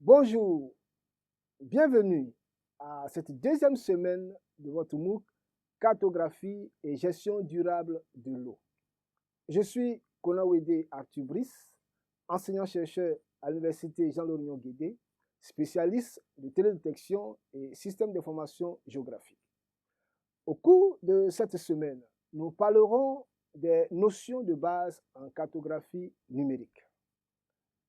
Bonjour, bienvenue à cette deuxième semaine de votre MOOC Cartographie et gestion durable de l'eau. Je suis Konawede Arthur Brice, enseignant-chercheur à l'Université Jean-Laurent Guédé, spécialiste de télédétection et système d'information géographique. Au cours de cette semaine, nous parlerons des notions de base en cartographie numérique.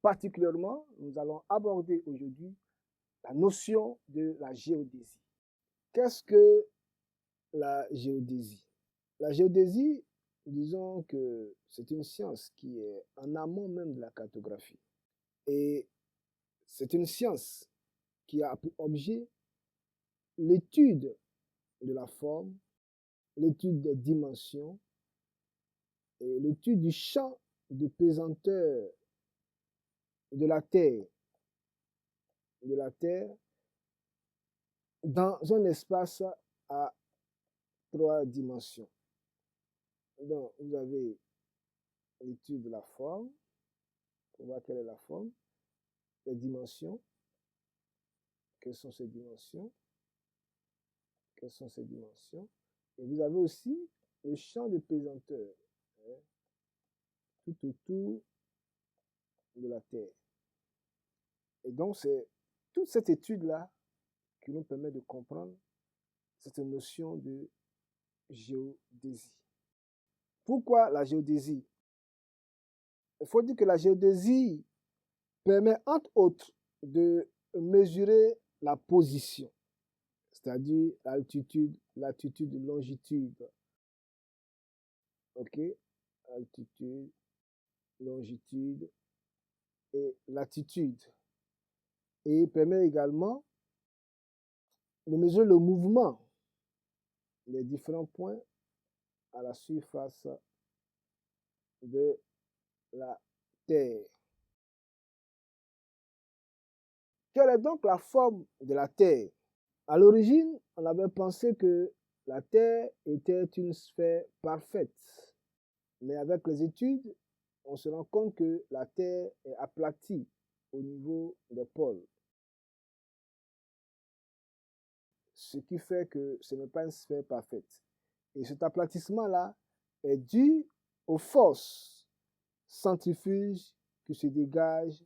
Particulièrement, nous allons aborder aujourd'hui la notion de la géodésie. Qu'est-ce que la géodésie? La géodésie, disons que c'est une science qui est en amont même de la cartographie. Et c'est une science qui a pour objet l'étude de la forme, l'étude des dimensions et l'étude du champ de pesanteur de la Terre dans un espace à 3 dimensions. Donc, vous avez l'étude de la forme, on voit quelle est la forme, les dimensions, quelles sont ces dimensions, et vous avez aussi le champ de pesanteur, hein, tout autour de la Terre. Et donc, c'est toute cette étude-là qui nous permet de comprendre cette notion de géodésie. Pourquoi la géodésie? Il faut dire que la géodésie permet, entre autres, de mesurer la position, c'est-à-dire l'altitude, latitude, longitude. OK? Altitude, longitude et latitude. Et il permet également de mesurer le mouvement des différents points à la surface de la Terre. Quelle est donc la forme de la Terre? À l'origine, on avait pensé que la Terre était une sphère parfaite. Mais avec les études, on se rend compte que la Terre est aplatie au niveau des pôles. Ce qui fait que ce n'est pas une sphère parfaite. Et cet aplatissement-là est dû aux forces centrifuges qui se dégagent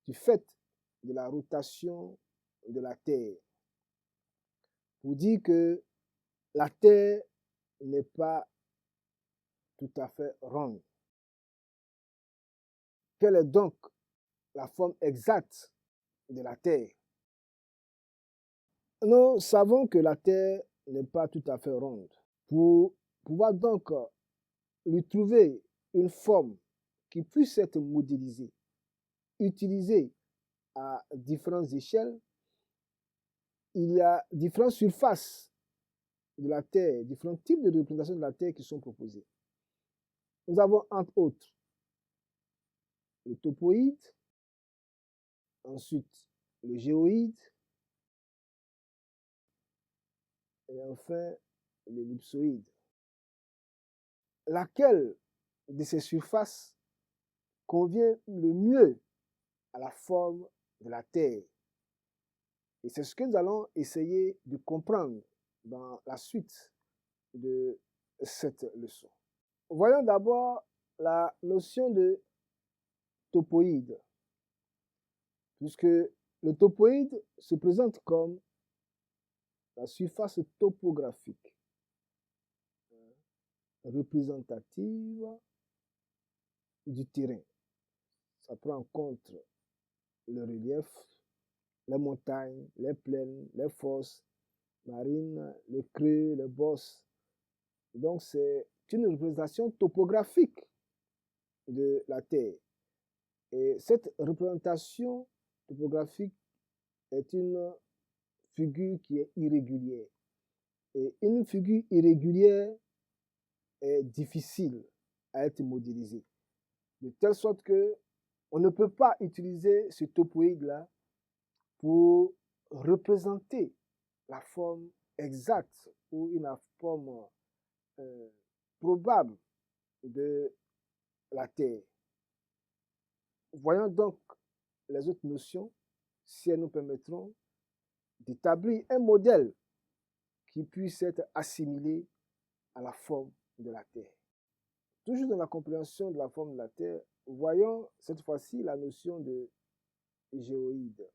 du fait de la rotation de la Terre. Pour dire que la Terre n'est pas tout à fait ronde. Quelle est donc la forme exacte de la Terre? Nous savons que la Terre n'est pas tout à fait ronde. Pour pouvoir donc lui trouver une forme qui puisse être modélisée, utilisée à différentes échelles, il y a différentes surfaces de la Terre, différents types de représentations de la Terre qui sont proposés. Nous avons entre autres le topoïde, ensuite le géoïde, et enfin l'ellipsoïde. Laquelle de ces surfaces convient le mieux à la forme de la Terre? Et c'est ce que nous allons essayer de comprendre dans la suite de cette leçon. Voyons d'abord la notion de topoïde, puisque le topoïde se présente comme la surface topographique représentative du terrain. Ça prend en compte le relief, les montagnes, les plaines, les fosses marines, les creux, les bosses. Donc c'est une représentation topographique de la Terre. Et cette représentation topographique est une figure qui est irrégulière. Et une figure irrégulière est difficile à être modélisée. De telle sorte que on ne peut pas utiliser ce topoïde-là pour représenter la forme exacte ou une forme probable de la Terre. Voyons donc les autres notions si elles nous permettront d'établir un modèle qui puisse être assimilé à la forme de la Terre. Toujours dans la compréhension de la forme de la Terre, voyons cette fois-ci la notion de géoïde.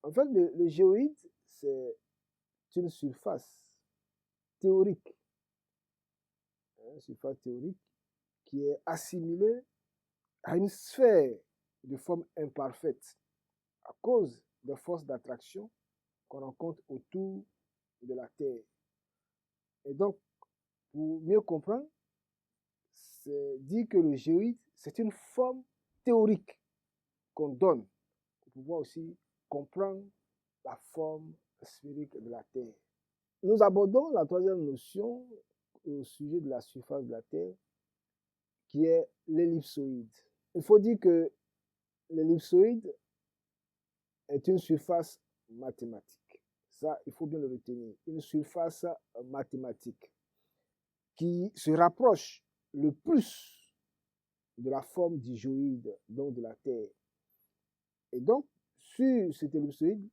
En fait, le géoïde, c'est une surface théorique, une surface théorique qui est assimilée à une sphère de forme imparfaite à cause des forces d'attraction qu'on rencontre autour de la Terre. Et donc, pour mieux comprendre, c'est dire que le géoïde, c'est une forme théorique qu'on donne pour pouvoir aussi comprendre la forme sphérique de la Terre. Nous abordons la troisième notion au sujet de la surface de la Terre, qui est l'ellipsoïde. Il faut dire que l'ellipsoïde est une surface mathématique. Ça, il faut bien le retenir. Une surface mathématique qui se rapproche le plus de la forme digioïde, donc de la Terre. Et donc, sur cet ellipsoïde,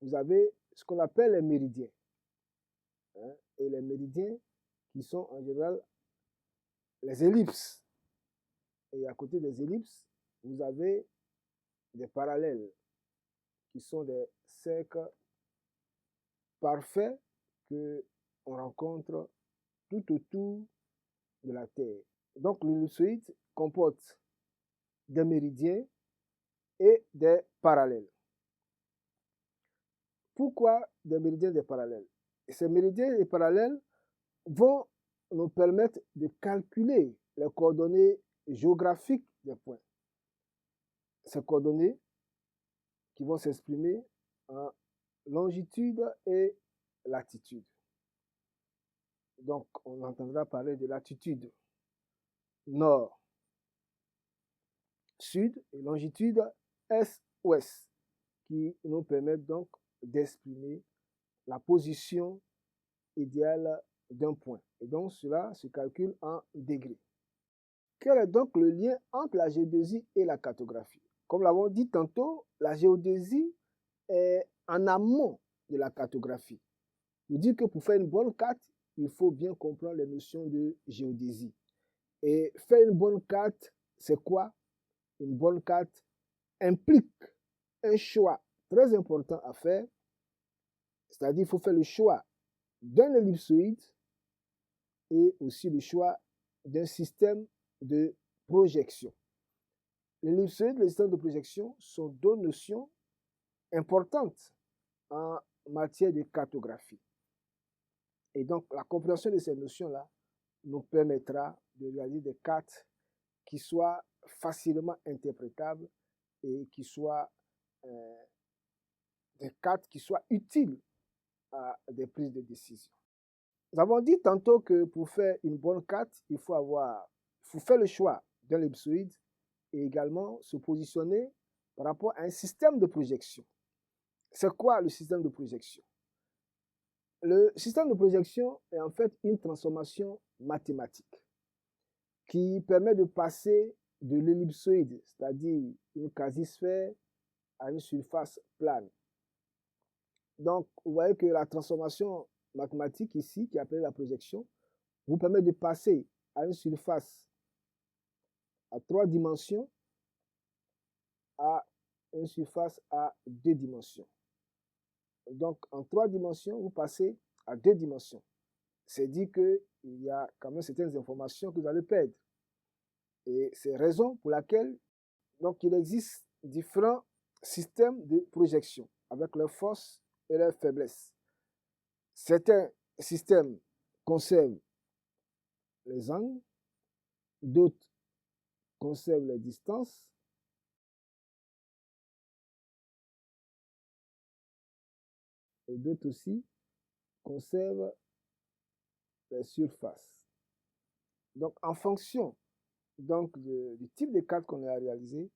vous avez ce qu'on appelle les méridiens. Et les méridiens qui sont en général les ellipses. Et à côté des ellipses, vous avez des parallèles qui sont des cercles parfaits que on rencontre tout autour de la Terre. Donc l'ellipsoïde comporte des méridiens et des parallèles. Pourquoi des méridiens et des parallèles? Et ces méridiens et parallèles vont nous permettre de calculer les coordonnées géographiques des points. Ces coordonnées qui vont s'exprimer en longitude et latitude. Donc, on entendra parler de latitude nord, sud et longitude est-ouest, qui nous permettent donc d'exprimer la position idéale d'un point. Et donc, cela se calcule en degrés. Quel est donc le lien entre la géodésie et la cartographie? Comme l'avons dit tantôt, la géodésie est en amont de la cartographie. Vous dites que pour faire une bonne carte, il faut bien comprendre les notions de géodésie. Et faire une bonne carte, c'est quoi? Une bonne carte implique un choix très important à faire, c'est-à-dire qu'il faut faire le choix d'un ellipsoïde et aussi le choix d'un système de projection. L'ellipsoïde et le système de projection sont deux notions importantes en matière de cartographie. Et donc, la compréhension de ces notions-là nous permettra de réaliser des cartes qui soient facilement interprétables et qui soient des cartes qui soient utiles à des prises de décision. Nous avons dit tantôt que pour faire une bonne carte, il faut faire le choix d'un ellipsoïde et également se positionner par rapport à un système de projection. C'est quoi le système de projection? Le système de projection est en fait une transformation mathématique qui permet de passer de l'ellipsoïde, c'est-à-dire une quasi-sphère, à une surface plane. Donc, vous voyez que la transformation mathématique ici, qui est appelée la projection, vous permet de passer à une surface à 3 dimensions à une surface à 2 dimensions. Donc, en 3 dimensions, vous passez à 2 dimensions. C'est dit qu'il y a quand même certaines informations que vous allez perdre. Et c'est la raison pour laquelle donc, il existe différents systèmes de projection avec leurs forces et leurs faiblesses. Certains systèmes conservent les angles, d'autres conservent les distances, et d'autres aussi conservent les surfaces. Donc, en fonction donc, du type de carte qu'on a réalisé,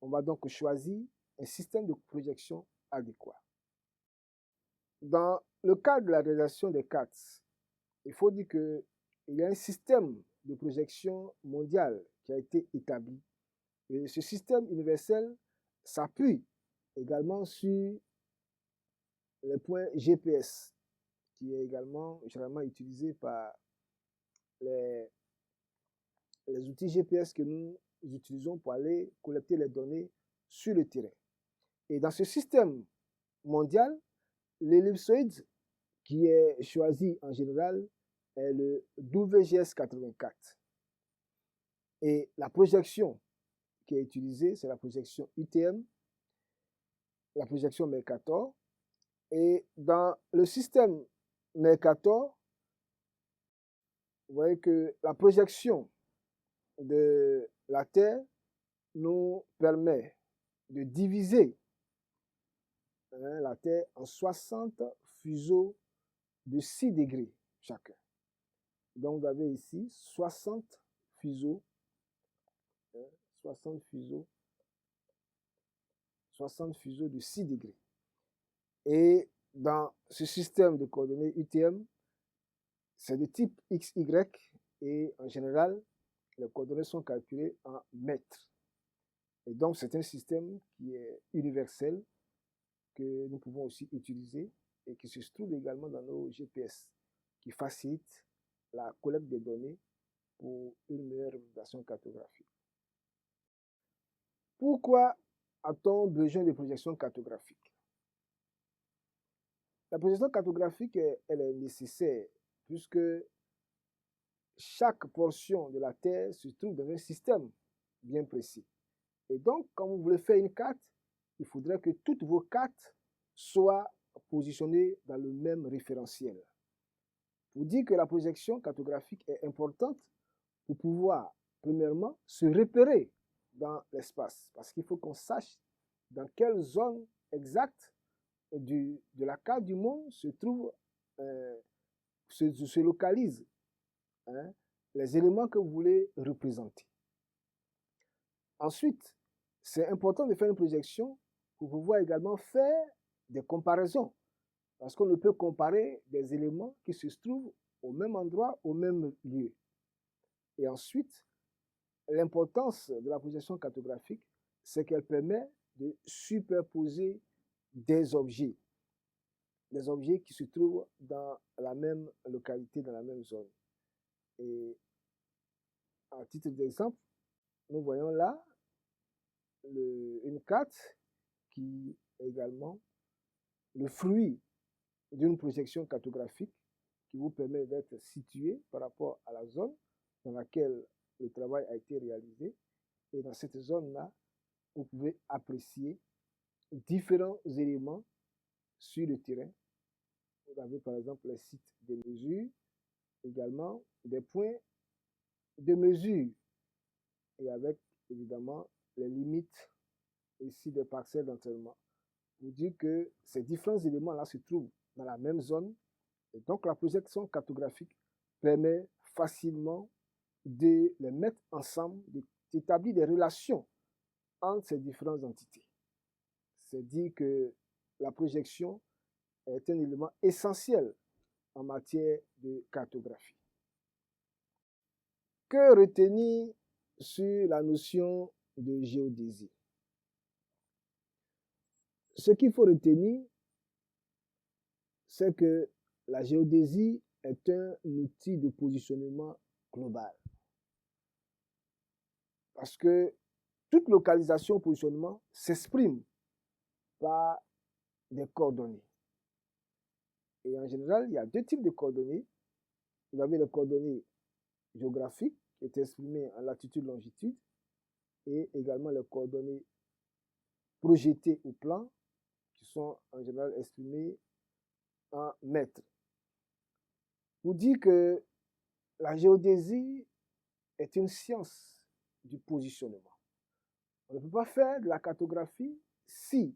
on va donc choisir un système de projection adéquat. Dans le cadre de la réalisation des cartes, il faut dire qu'il y a un système de projection mondial qui a été établi. Et ce système universel s'appuie également sur les points GPS, qui est également généralement utilisé par les outils GPS que nous utilisons pour aller collecter les données sur le terrain. Et dans ce système mondial, l'ellipsoïde qui est choisi en général est le WGS 84. Et la projection qui est utilisée, c'est la projection UTM, la projection Mercator. Et dans le système Mercator, vous voyez que la projection de la Terre nous permet de diviser la Terre en 60 fuseaux de 6 degrés chacun. Donc, vous avez ici 60 fuseaux, 60 fuseaux de 6 degrés. Et dans ce système de coordonnées UTM, c'est de type XY et en général, les coordonnées sont calculées en mètres. Et donc, c'est un système qui est universel que nous pouvons aussi utiliser et qui se trouve également dans nos GPS, qui facilite la collecte des données pour une meilleure représentation cartographique. Pourquoi a-t-on besoin de projection cartographique? La projection cartographique, elle est nécessaire puisque chaque portion de la Terre se trouve dans un système bien précis. Et donc, quand vous voulez faire une carte, il faudrait que toutes vos cartes soient positionnées dans le même référentiel. Pour dire que la projection cartographique est importante pour pouvoir, premièrement, se repérer dans l'espace. Parce qu'il faut qu'on sache dans quelle zone exacte de la carte du monde se trouve, se localisent les éléments que vous voulez représenter. Ensuite, c'est important de faire une projection pour pouvoir également faire des comparaisons. Parce qu'on ne peut comparer des éléments qui se trouvent au même endroit, au même lieu. Et ensuite, l'importance de la projection cartographique, c'est qu'elle permet de superposer des objets qui se trouvent dans la même localité, dans la même zone. Et à titre d'exemple, nous voyons là une carte qui est également le fruit d'une projection cartographique qui vous permet d'être situé par rapport à la zone dans laquelle le travail a été réalisé. Et dans cette zone-là, vous pouvez apprécier différents éléments sur le terrain. Vous avez par exemple les sites de mesure, également des points de mesure et avec évidemment les limites ici des parcelles d'entraînement. Vous dire que ces différents éléments-là se trouvent dans la même zone et donc la projection cartographique permet facilement de les mettre ensemble, d'établir des relations entre ces différentes entités. C'est dire que la projection est un élément essentiel en matière de cartographie. Que retenir sur la notion de géodésie? Ce qu'il faut retenir, c'est que la géodésie est un outil de positionnement global. Parce que toute localisation ou positionnement s'exprime par des coordonnées. Et en général, il y a deux types de coordonnées. Vous avez les coordonnées géographiques, qui est exprimée en latitude-longitude, et également les coordonnées projetées au plan, qui sont en général exprimées en mètres. Pour dire que la géodésie est une science du positionnement. On ne peut pas faire de la cartographie si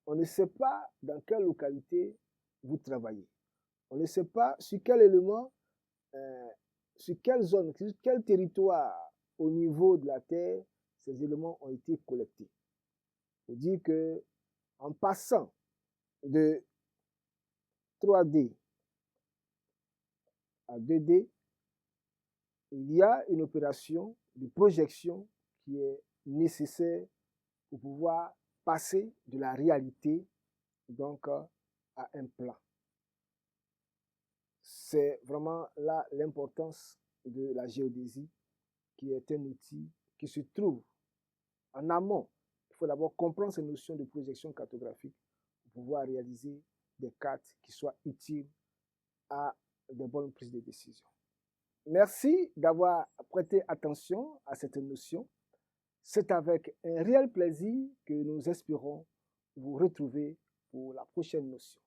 on ne sait pas dans quelle localité vous travaillez. On ne sait pas sur quel élément, sur quelle zone, sur quel territoire au niveau de la Terre ces éléments ont été collectés. Il faut dire qu'en passant de 3D à 2D, il y a une opération de projection qui est nécessaire pour pouvoir passer de la réalité donc à un plan. C'est vraiment là l'importance de la géodésie, qui est un outil qui se trouve en amont. Il faut d'abord comprendre ces notions de projection cartographique pour pouvoir réaliser des cartes qui soient utiles à de bonnes prises de décision. Merci d'avoir prêté attention à cette notion. C'est avec un réel plaisir que nous espérons vous retrouver pour la prochaine notion.